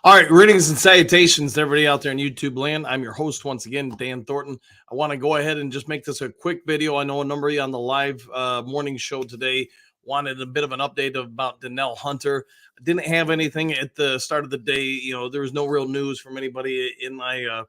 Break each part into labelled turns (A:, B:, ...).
A: All right, greetings and salutations to everybody out there in YouTube land. I'm your host once again, Dan Thornton. I want to go ahead and just make this a quick video. I know a number of you on the live morning show today wanted a bit of an update about Danielle Hunter. I didn't have anything at the start of the day. There was no real news from anybody in my,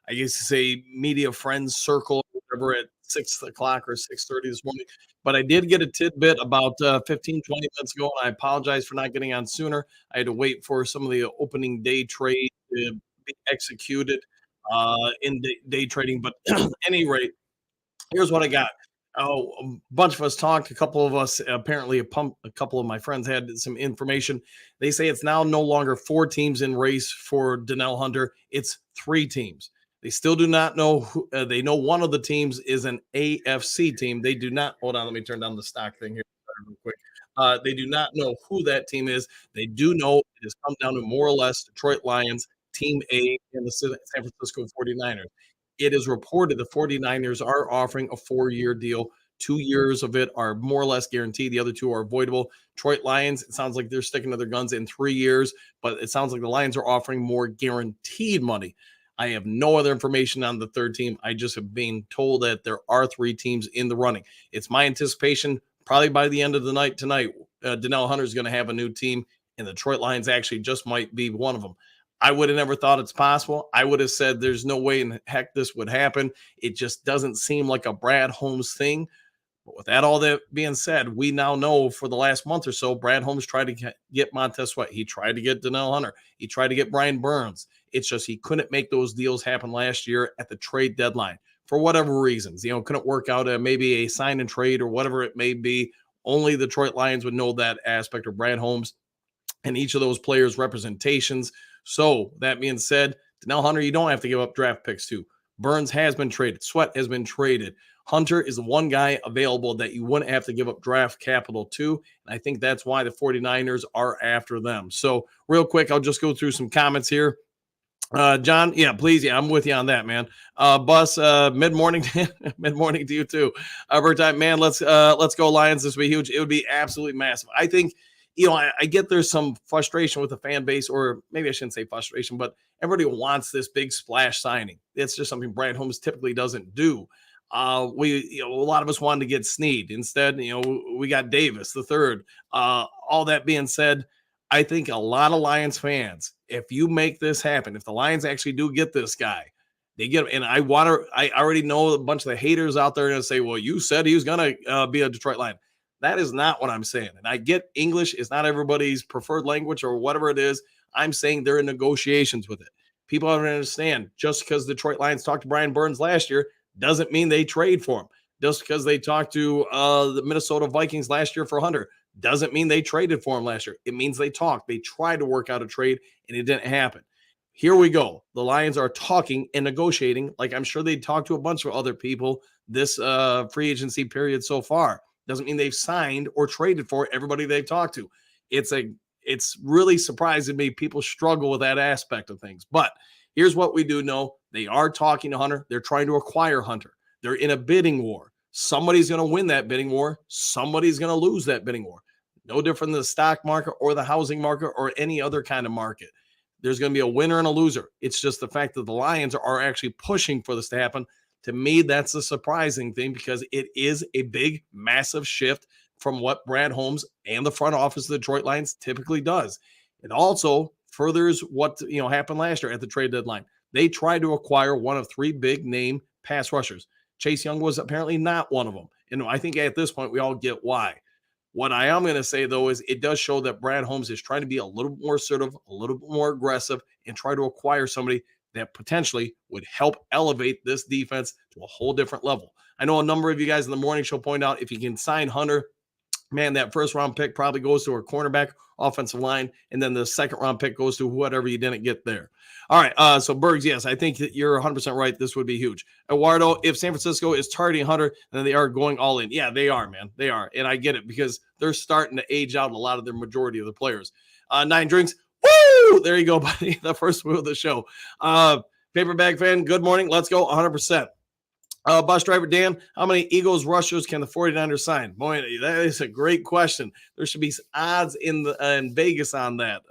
A: I guess to say, media friends circle, whatever, at 6 o'clock or 6:30 this morning. But I did get a tidbit about 15, 20 minutes ago, and I apologize for not getting on sooner. I had to wait for some of the opening day trade to be executed in day trading. But at any rate, here's what I got. Oh, a bunch of us talked. A couple of us, apparently, a couple of my friends had some information. They say it's now no longer four teams in race for Danielle Hunter. It's three teams. They still do not know who. They know one of the teams is an AFC team. They do not. Hold on, let me turn down the stock thing here real quick. They do not know who that team is. They do know it has come down to more or less Detroit Lions, Team A, and the San Francisco 49ers. It is reported the 49ers are offering a 4-year deal. 2 years of it are more or less guaranteed. The other two are avoidable. Detroit Lions, it sounds like they're sticking to their guns in 3 years, but it sounds like the Lions are offering more guaranteed money. I have no other information on the third team. I just have been told that there are three teams in the running. It's my anticipation, probably by the end of the night tonight, Danielle Hunter is going to have a new team, and the Detroit Lions actually just might be one of them. I would have never thought it's possible. I would have said there's no way in heck this would happen. It just doesn't seem like a Brad Holmes thing. But with all that being said, we now know for the last month or so, Brad Holmes tried to get Montez Sweat. He tried to get Danielle Hunter. He tried to get Brian Burns. It's just he couldn't make those deals happen last year at the trade deadline for whatever reasons. Couldn't work out maybe a sign and trade or whatever it may be. Only the Detroit Lions would know that aspect of Brad Holmes and each of those players' representations. So that being said, Danielle Hunter, you don't have to give up draft picks to. Burns has been traded. Sweat has been traded. Hunter is the one guy available that you wouldn't have to give up draft capital to. And I think that's why the 49ers are after them. So real quick, I'll just go through some comments here. John, yeah, please. Yeah, I'm with you on that, man. Bus, mid-morning, mid-morning to you too. Time, man, let's go Lions. This would be huge. It would be absolutely massive. I think, I get there's some frustration with the fan base, or maybe I shouldn't say frustration, but everybody wants this big splash signing. It's just something Brad Holmes typically doesn't do. A lot of us wanted to get Snead. Instead, we got Davis the third. All that being said, I think a lot of Lions fans, if you make this happen, if the Lions actually do get this guy, they get him. And I already know a bunch of the haters out there are going to say, well, you said he was going to be a Detroit Lion. That is not what I'm saying. And I get English is not everybody's preferred language or whatever it is. I'm saying they're in negotiations with it. People don't understand, just because the Detroit Lions talked to Brian Burns last year doesn't mean they trade for him. Just because they talked to the Minnesota Vikings last year for Hunter doesn't mean they traded for him last year. It means they talked. They tried to work out a trade, and it didn't happen. Here we go. The Lions are talking and negotiating, like I'm sure they talked to a bunch of other people this free agency period so far. Doesn't mean they've signed or traded for everybody they've talked to. It's really surprising me. People struggle with that aspect of things. But here's what we do know. They are talking to Hunter. They're trying to acquire Hunter. They're in a bidding war. Somebody's going to win that bidding war. Somebody's going to lose that bidding war. No different than the stock market or the housing market or any other kind of market. There's going to be a winner and a loser. It's just the fact that the Lions are actually pushing for this to happen. To me, that's the surprising thing, because it is a big, massive shift from what Brad Holmes and the front office of the Detroit Lions typically does. It also furthers what happened last year at the trade deadline. They tried to acquire one of three big name pass rushers. Chase Young was apparently not one of them. And I think at this point we all get why. What I am going to say, though, is it does show that Brad Holmes is trying to be a little more assertive, a little bit more aggressive, and try to acquire somebody that potentially would help elevate this defense to a whole different level. I know a number of you guys in the morning show point out if you can sign Hunter, man, that first round pick probably goes to a cornerback, offensive line, and then the second round pick goes to whatever you didn't get there. All right, so Bergs, yes, I think that you're 100% right. This would be huge. Eduardo, if San Francisco is targeting Hunter, then they are going all in. Yeah, they are, man. They are, and I get it, because they're starting to age out a lot of their majority of the players. 9 drinks. Woo! There you go, buddy. The first move of the show. Paper Bag Fan, good morning. Let's go 100%. Bus driver Dan, how many Eagles rushers can the 49ers sign? Boy, that is a great question. There should be odds in Vegas on that.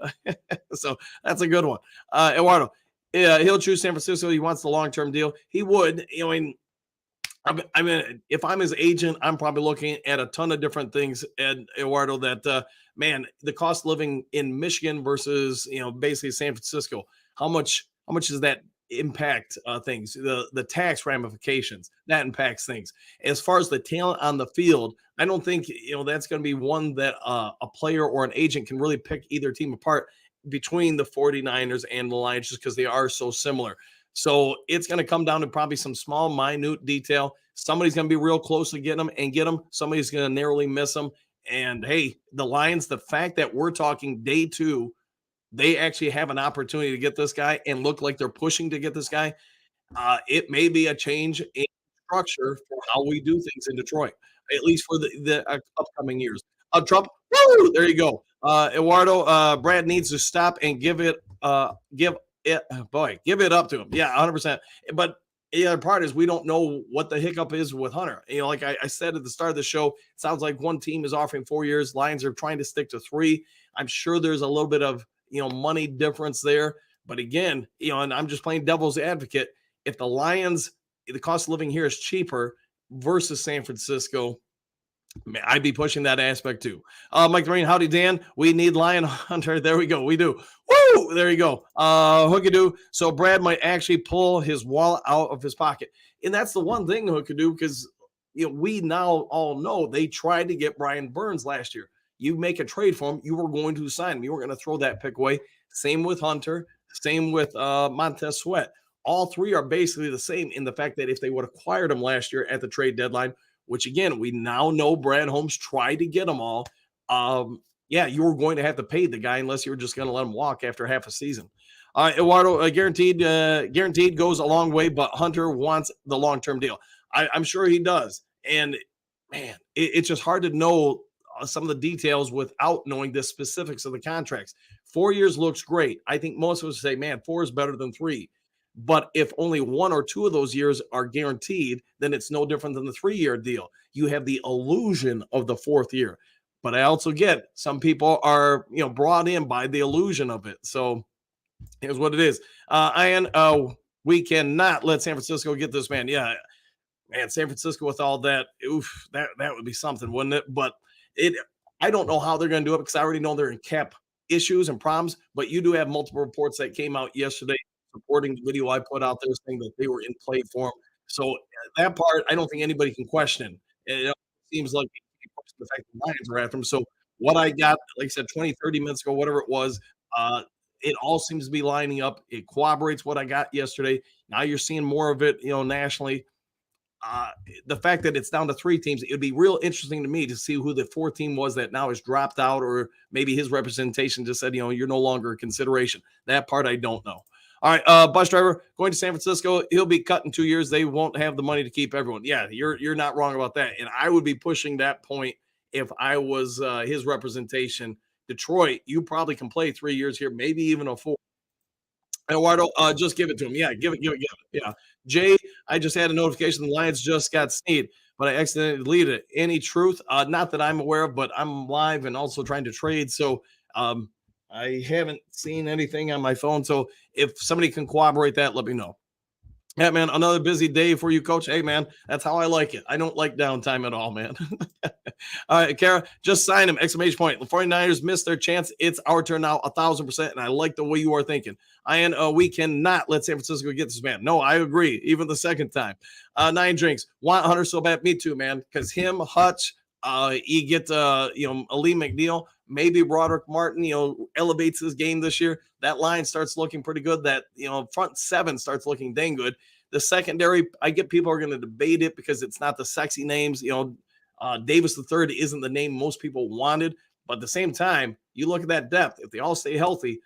A: So that's a good one. Eduardo, yeah, he'll choose San Francisco. He wants the long-term deal. He would. I mean, if I'm his agent, I'm probably looking at a ton of different things, and Eduardo, that man, the cost of living in Michigan versus basically San Francisco. How much does that impact things? The tax ramifications that impacts things. As far as the talent on the field, I don't think that's going to be one that a player or an agent can really pick either team apart between the 49ers and the Lions, just because they are so similar. So it's going to come down to probably some small, minute detail. Somebody's going to be real close to getting them and get them. Somebody's going to narrowly miss them. And hey, the Lions, the fact that we're talking day two, they actually have an opportunity to get this guy and look like they're pushing to get this guy. It may be a change in structure for how we do things in Detroit, at least for the upcoming years. Trump, woo, there you go. Eduardo, Brad needs to stop and give it, boy, give it up to him. Yeah, 100%. But the other part is we don't know what the hiccup is with Hunter. Like I said at the start of the show, it sounds like one team is offering 4 years. Lions are trying to stick to 3. I'm sure there's a little bit of money difference there. But again, and I'm just playing devil's advocate. If the Lions, the cost of living here is cheaper versus San Francisco, I'd be pushing that aspect too. Mike the Marine, howdy, Dan. We need Lion Hunter. There we go. We do. Woo! There you go. Hookadoo. So Brad might actually pull his wallet out of his pocket. And that's the one thing, Hookadoo, because we now all know they tried to get Brian Burns last year. You make a trade for him, you were going to sign him. You weren't going to throw that pick away. Same with Hunter. Same with Montez Sweat. All three are basically the same in the fact that if they would have acquired him last year at the trade deadline, which again, we now know Brad Holmes tried to get them all. Yeah, you were going to have to pay the guy unless you were just going to let him walk after half a season. Eduardo, guaranteed goes a long way, but Hunter wants the long-term deal. I'm sure he does. And man, it's just hard to know some of the details without knowing the specifics of the contracts. 4 years looks great. I think most of us say, man, 4 is better than 3. But if only 1 or 2 of those years are guaranteed, then it's no different than the 3-year deal. You have the illusion of the 4th year. But I also get some people are, brought in by the illusion of it. So here's what it is. Ian, we cannot let San Francisco get this man. Yeah, man, San Francisco with all that, oof, that would be something, wouldn't it? But I don't know how they're going to do it because I already know they're in cap issues and problems. But you do have multiple reports that came out yesterday supporting the video I put out there saying that they were in play for him. So that part, I don't think anybody can question. It seems like the fact the Lions are after him. So what I got, like I said, 20, 30 minutes ago, whatever it was, it all seems to be lining up. It corroborates what I got yesterday. Now you're seeing more of it, nationally. The fact that it's down to 3 teams, it would be real interesting to me to see who the 4th team was that now has dropped out, or maybe his representation just said, you're no longer a consideration. That part I don't know. All right, bus driver going to San Francisco. He'll be cut in 2 years. They won't have the money to keep everyone. Yeah, you're not wrong about that. And I would be pushing that point if I was his representation. Detroit, you probably can play 3 years here, maybe even a 4. Eduardo, just give it to him. Yeah, give it. Yeah. Jay, I just had a notification the Lions just got sneed, but I accidentally deleted it. Any truth? Not that I'm aware of, but I'm live and also trying to trade. So I haven't seen anything on my phone. So if somebody can corroborate that, let me know. Yeah, man, another busy day for you, coach. Hey, man, that's how I like it. I don't like downtime at all, man. All right, Kara, just sign him, exclamation point. The 49ers missed their chance. It's our turn now, 1,000%, and I like the way you are thinking. We cannot let San Francisco get this man. No, I agree, even the second time. 9 drinks. Want Hunter so bad? Me too, man, because him, Hutch, you get, Ali McNeil, maybe Broderick Martin, elevates his game this year. That line starts looking pretty good. That, front 7 starts looking dang good. The secondary, I get people are going to debate it because it's not the sexy names. Davis III isn't the name most people wanted. But at the same time, you look at that depth. If they all stay healthy,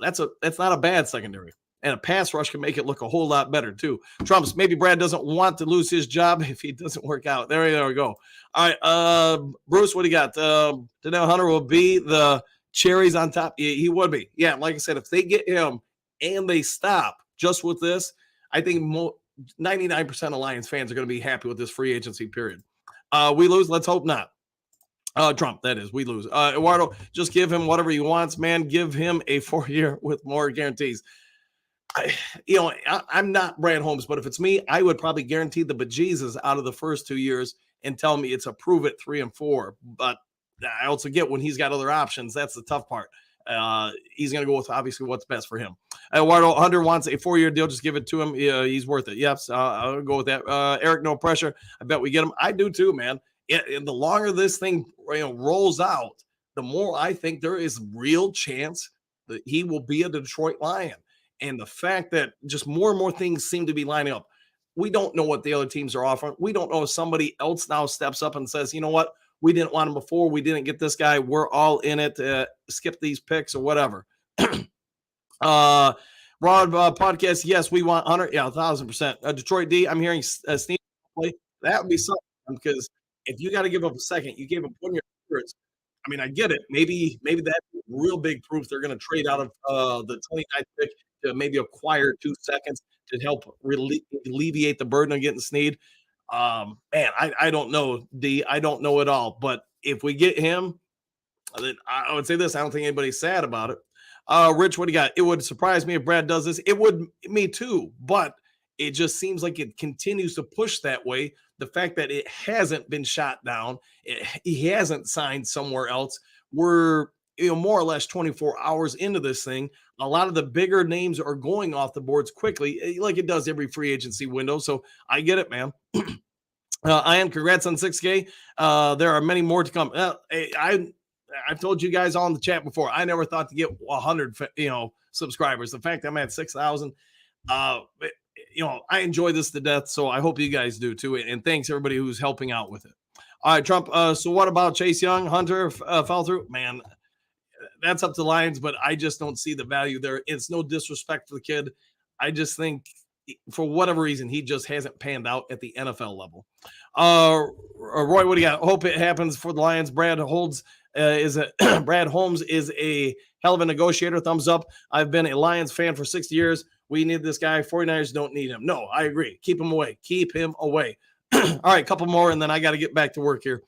A: that's not a bad secondary. And a pass rush can make it look a whole lot better, too. Trumps, maybe Brad doesn't want to lose his job if he doesn't work out. There we go. All right, Bruce, what do you got? Danielle Hunter will be the cherries on top. He would be. Yeah, like I said, if they get him and they stop just with this, I think 99% of Lions fans are going to be happy with this free agency period. We lose. Let's hope not. Trump, that is, we lose. Eduardo, just give him whatever he wants, man. Give him a 4 year with more guarantees. I'm not Brad Holmes, but if it's me, I would probably guarantee the bejesus out of the first 2 years and tell me it's a prove it 3 and 4. But I also get when he's got other options. That's the tough part. He's going to go with obviously what's best for him. Eduardo Hunter wants a 4 year deal. Just give it to him. He's worth it. Yes, I'll go with that. Eric, no pressure. I bet we get him. I do too, man. And the longer this thing rolls out, the more I think there is real chance that he will be a Detroit Lion. And the fact that just more and more things seem to be lining up. We don't know what the other teams are offering. We don't know if somebody else now steps up and says, you know what? We didn't want him before. We didn't get this guy. We're all in it. Skip these picks or whatever. Rod podcast. Yes, we want Hunter. Yeah, 1,000%. Detroit D. I'm hearing Steve play. That would be something because if you got to give up a second, you gave up 1 year. I mean, I get it. Maybe that's real big proof they're going to trade out of the 29th pick to maybe acquire 2 seconds to help alleviate the burden of getting Snead. Man, I don't know, D. I don't know at all. But if we get him, then I would say this. I don't think anybody's sad about it. Rich, what do you got? It would surprise me if Brad does this. It would me too, but it just seems like it continues to push that way. The fact that it hasn't been shot down, he hasn't signed somewhere else. We're more or less 24 hours into this thing. A lot of the bigger names are going off the boards quickly, like it does every free agency window. So I get it, man. Ian, congrats on 6K. There are many more to come. I've told you guys on the chat before. I never thought to get 100, subscribers. The fact that I'm at 6,000, I enjoy this to death. So I hope you guys do too. And thanks everybody who's helping out with it. All right, Trump. So what about Chase Young? Hunter fell through, man. That's up to Lions, but I just don't see the value there. It's no disrespect for the kid. I just think for whatever reason, he just hasn't panned out at the NFL level. Roy, what do you got? Hope it happens for the Lions. Brad Holmes is a hell of a negotiator. Thumbs up. I've been a Lions fan for 60 years. We need this guy. 49ers don't need him. No, I agree. Keep him away. Keep him away. All right, couple more, and then I got to get back to work here.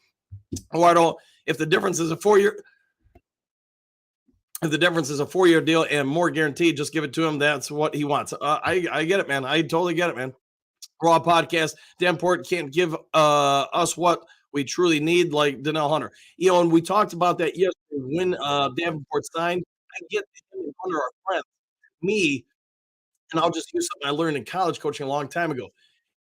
A: Eduardo, if the difference is a 4 year deal and more guaranteed, just give it to him. That's what he wants. I get it, man. I totally get it, man. Raw podcast. Davenport can't give us what we truly need, like Danielle Hunter. And we talked about that yesterday when Davenport signed. I get him and Hunter are friends. Me, and I'll just use something I learned in college coaching a long time ago.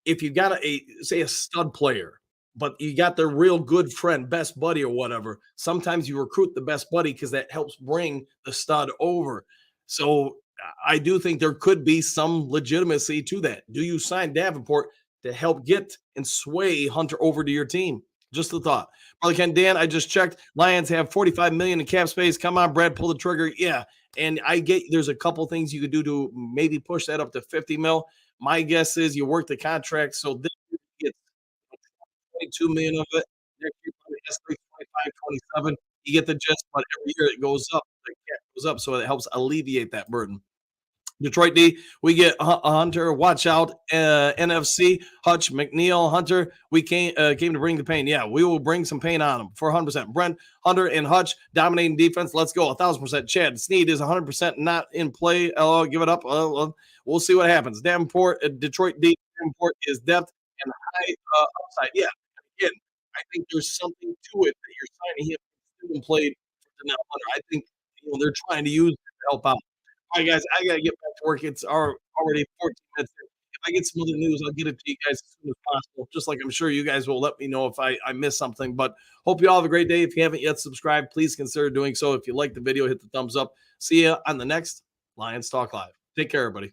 A: If you got a stud player, but you got their real good friend, best buddy or whatever, sometimes you recruit the best buddy because that helps bring the stud over. So I do think there could be some legitimacy to that. Do you sign Davenport to help get and sway Hunter over to your team? Just a thought. Brother Ken, Dan, I just checked. Lions have $45 million in cap space. Come on, Brad, pull the trigger. Yeah. And I get there's a couple things you could do to maybe push that up to 50 mil. My guess is you work the contract. So this year you get 22 million of it. Next year, probably S3 25, 27. You get the gist, but every year it goes up. The cap goes up. So it helps alleviate that burden. Detroit D, we get Hunter. Watch out, NFC Hutch McNeil Hunter. We came to bring the pain. Yeah, we will bring some pain on him for 100%. Brent Hunter and Hutch dominating defense. Let's go 1,000%. Chad Snead is 100% not in play. Give it up. We'll see what happens. Davenport, Detroit D. Davenport is depth and high upside. Yeah, again, I think there's something to it that you're signing him and played for Danielle Hunter. I think they're trying to use it to help out. All right, guys, I got to get back to work. It's already 14 minutes. If I get some other news, I'll get it to you guys as soon as possible, just like I'm sure you guys will let me know if I miss something. But hope you all have a great day. If you haven't yet subscribed, please consider doing so. If you like the video, hit the thumbs up. See you on the next Lions Talk Live. Take care, everybody.